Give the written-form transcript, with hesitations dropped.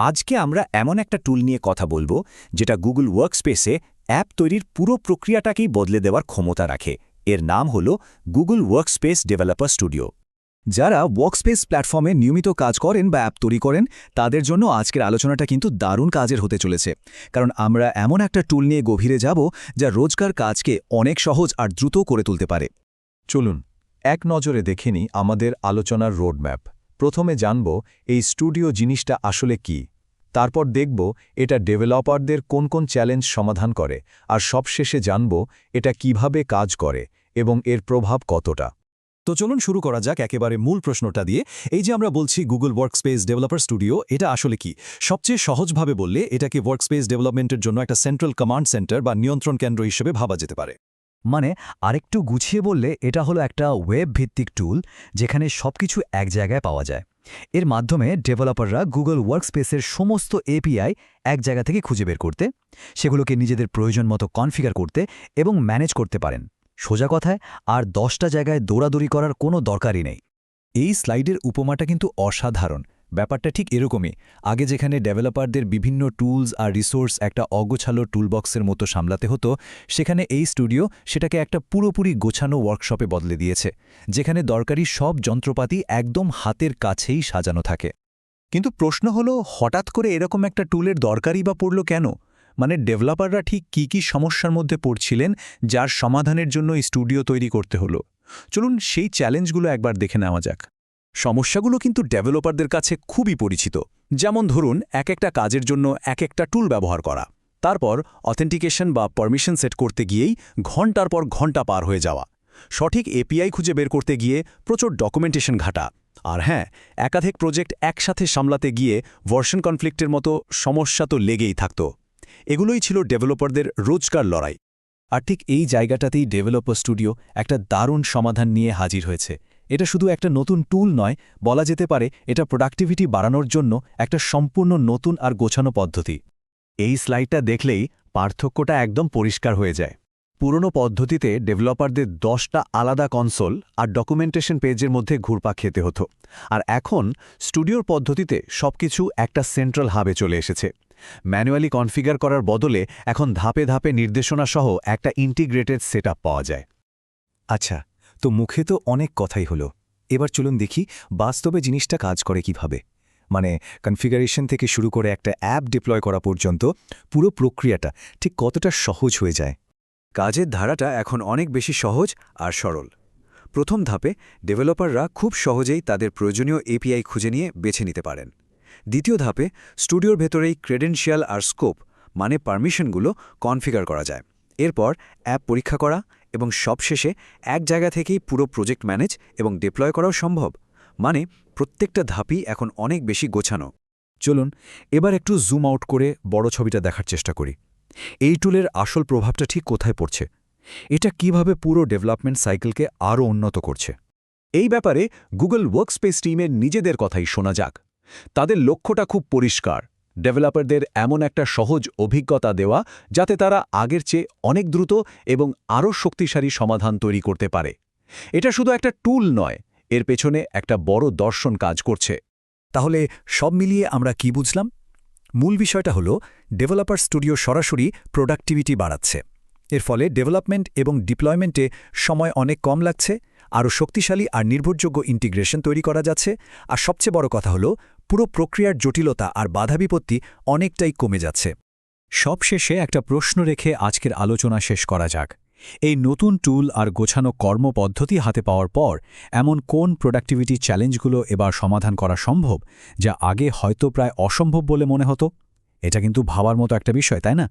আজকে আমরা এমন একটা টুল নিয়ে কথা বলবো যেটা গুগল ওয়ার্কস্পেসে অ্যাপ তৈরির পুরো প্রক্রিয়াটাকেই বদলে দেওয়ার ক্ষমতা রাখে। এর নাম হল গুগল ওয়ার্কস্পেস ডেভেলপার স্টুডিও। যারা ওয়ার্কস্পেস প্ল্যাটফর্মে নিয়মিত কাজ করেন বা অ্যাপ তৈরি করেন তাদের জন্য আজকের আলোচনাটা কিন্তু দারুণ কাজের হতে চলেছে, কারণ আমরা এমন একটা টুল নিয়ে গভীরে যাব যা রোজকার কাজকে অনেক সহজ আর দ্রুত করে তুলতে পারে। চলুন এক নজরে দেখে নিই আমাদের আলোচনার রোডম্যাপ। প্রথমে জানব এই স্টুডিও জিনিসটা আসলে কি, তারপর দেখব এটা ডেভেলপারদের কোন কোন চ্যালেঞ্জ সমাধান করে, আর সবশেষে জানব এটা কিভাবে কাজ করে এবং এর প্রভাব কতটা। তো চলুন শুরু করা যাক একেবারে মূল প্রশ্নটা দিয়ে। এই যে আমরা বলছি গুগল ওয়ার্কস্পেস ডেভেলপার স্টুডিও, এটা আসলে কি? সবচেয়ে সহজভাবে বললে এটাকে ওয়ার্কস্পেস ডেভেলপমেন্টের জন্য একটা সেন্ট্রাল কমান্ড সেন্টার বা নিয়ন্ত্রণ কেন্দ্র হিসেবে ভাবা যেতে পারে। মানে আরেকটু গুছিয়ে বললে এটা হলো একটা ওয়েব ভিত্তিক টুল যেখানে সবকিছু এক জায়গায় পাওয়া যায়। এর মাধ্যমে ডেভেলপাররা গুগল ওয়ার্কস্পেসের সমস্ত এপিআই এক জায়গা থেকে খুঁজে বের করতে, সেগুলোকে নিজেদের প্রয়োজন মতো কনফিগার করতে এবং ম্যানেজ করতে পারেন। সোজা কথায় আর 10টা জায়গায় দৌড়াদৌড়ি করার কোনো দরকারই নেই। এই স্লাইডের উপমাটা কিন্তু অসাধারণ। ব্যাপারটা ঠিক এরকমই। আগে যেখানে ডেভেলপারদের বিভিন্ন টুলস আর রিসোর্স একটা অগোছালো টুলবক্সের মতো সামলাতে হতো, সেখানে এই স্টুডিও সেটাকে একটা পুরোপুরি গোছানো ওয়ার্কশপে বদলে দিয়েছে, যেখানে দরকারি সব যন্ত্রপাতি একদম হাতের কাছেই সাজানো থাকে। কিন্তু প্রশ্ন হলো, হঠাৎ করে এরকম একটা টুলের দরকারই বা পড়ল কেন? মানে ডেভেলপাররা ঠিক কি সমস্যার মধ্যে পড়ছিলেন যার সমাধানের জন্য এই স্টুডিও তৈরি করতে হলো? চলুন সেই চ্যালেঞ্জগুলো একবার দেখে নেওয়া যাক। সমস্যাগুলো কিন্তু ডেভেলপারদের কাছে খুবই পরিচিত। যেমন ধরুন, একটা কাজের জন্য একটা টুল ব্যবহার করা, তারপর অথেন্টিকেশন বা পারমিশন সেট করতে গিয়েই ঘণ্টার পর ঘণ্টা পার হয়ে যাওয়া, সঠিক এপিআই খুঁজে বের করতে গিয়ে প্রচুর ডকুমেন্টেশন ঘাটা, আর হ্যাঁ, একাধিক প্রজেক্ট একসাথে সামলাতে গিয়ে ভার্সন কনফ্লিক্টের মতো সমস্যা তো লেগেই থাকত। এগুলোই ছিল ডেভেলপারদের রোজকার লড়াই। আর ঠিক এই জায়গাটাতেই ডেভেলপার স্টুডিও একটা দারুণ সমাধান নিয়ে হাজির হয়েছে। এটা শুধু একটা নতুন টুল নয়, বলা যেতে পারে এটা প্রোডাক্টিভিটি বাড়ানোর জন্য একটা সম্পূর্ণ নতুন আর গোছানো পদ্ধতি। এই স্লাইডটা দেখলেই পার্থক্যটা একদম পরিষ্কার হয়ে যায়। পুরনো পদ্ধতিতে ডেভেলপারদের 10টা আলাদা কনসোল আর ডকুমেন্টেশন পেজের মধ্যে ঘুরপাক খেতে হতো, আর এখন স্টুডিওর পদ্ধতিতে সবকিছু একটা সেন্ট্রাল হাবে চলে এসেছে। ম্যানুয়ালি কনফিগার করার বদলে এখন ধাপে ধাপে নির্দেশনা সহ একটা ইন্টিগ্রেটেড সেটআপ পাওয়া যায়। আচ্ছা, তো মুখে তো অনেক কথাই হলো, এবার চলুন দেখি বাস্তবে জিনিসটা কাজ করে কিভাবে। মানে কনফিগারেশন থেকে শুরু করে একটা অ্যাপ ডিপ্লয় করা পর্যন্ত পুরো প্রক্রিয়াটা ঠিক কতটা সহজ হয়ে যায়। কাজের ধারাটা এখন অনেক বেশি সহজ আর সরল। প্রথম ধাপে ডেভেলপাররা খুব সহজেই তাদের প্রয়োজনীয় এপিআই খুঁজে নিয়ে বেছে নিতে পারেন। দ্বিতীয় ধাপে স্টুডিওর ভেতরেই ক্রেডেনশিয়াল আর স্কোপ মানে পারমিশনগুলো কনফিগার করা যায়। এরপর অ্যাপ পরীক্ষা করা এবং সবশেষে এক জায়গা থেকেই পুরো প্রজেক্ট ম্যানেজ এবং ডিপ্লয় করাও সম্ভব। মানে প্রত্যেকটা ধাপই এখন অনেক বেশি গোছানো। চলুন এবার একটু জুম আউট করে বড় ছবিটা দেখার চেষ্টা করি। এই টুলের আসল প্রভাবটা ঠিক কোথায় পড়ছে? এটা কিভাবে পুরো ডেভেলপমেন্ট সাইকেলকে আরও উন্নত করছে? এই ব্যাপারে গুগল ওয়ার্কস্পেস টিমের নিজেদের কথাই শোনা যাক। তাদের লক্ষ্যটা খুব পরিষ্কার, ডেভেলপারদের এমন একটা সহজ অভিজ্ঞতা দেওয়া যাতে তারা আগের চেয়ে অনেক দ্রুত এবং আরও শক্তিশালী সমাধান তৈরি করতে পারে। এটা শুধু একটা টুল নয়, এর পেছনে একটা বড় দর্শন কাজ করছে। তাহলে সব মিলিয়ে আমরা কি বুঝলাম? মূল বিষয়টা হলো ডেভেলপার স্টুডিও সরাসরি প্রোডাক্টিভিটি বাড়াচ্ছে। এর ফলে ডেভেলপমেন্ট এবং ডিপ্লয়মেন্টে সময় অনেক কম লাগছে, আরও শক্তিশালী আর নির্ভরযোগ্য ইন্টিগ্রেশন তৈরি করা যাচ্ছে, আর সবচেয়ে বড় কথা হলো পুরো প্রক্রিয়ার জটিলতা আর বাধাবিপত্তি অনেকটাই কমে যাচ্ছে। সবশেষে একটা প্রশ্ন রেখে আজকের আলোচনা শেষ করা যাক। এই নতুন টুল আর গোছানো কর্মপদ্ধতি হাতে পাওয়ার পর এমন কোন প্রোডাক্টিভিটি চ্যালেঞ্জগুলো এবার সমাধান করা সম্ভব, যা আগে হয়তো প্রায় অসম্ভব বলে মনে হতো? এটা কিন্তু ভাবার মতো একটা বিষয়, তাই না?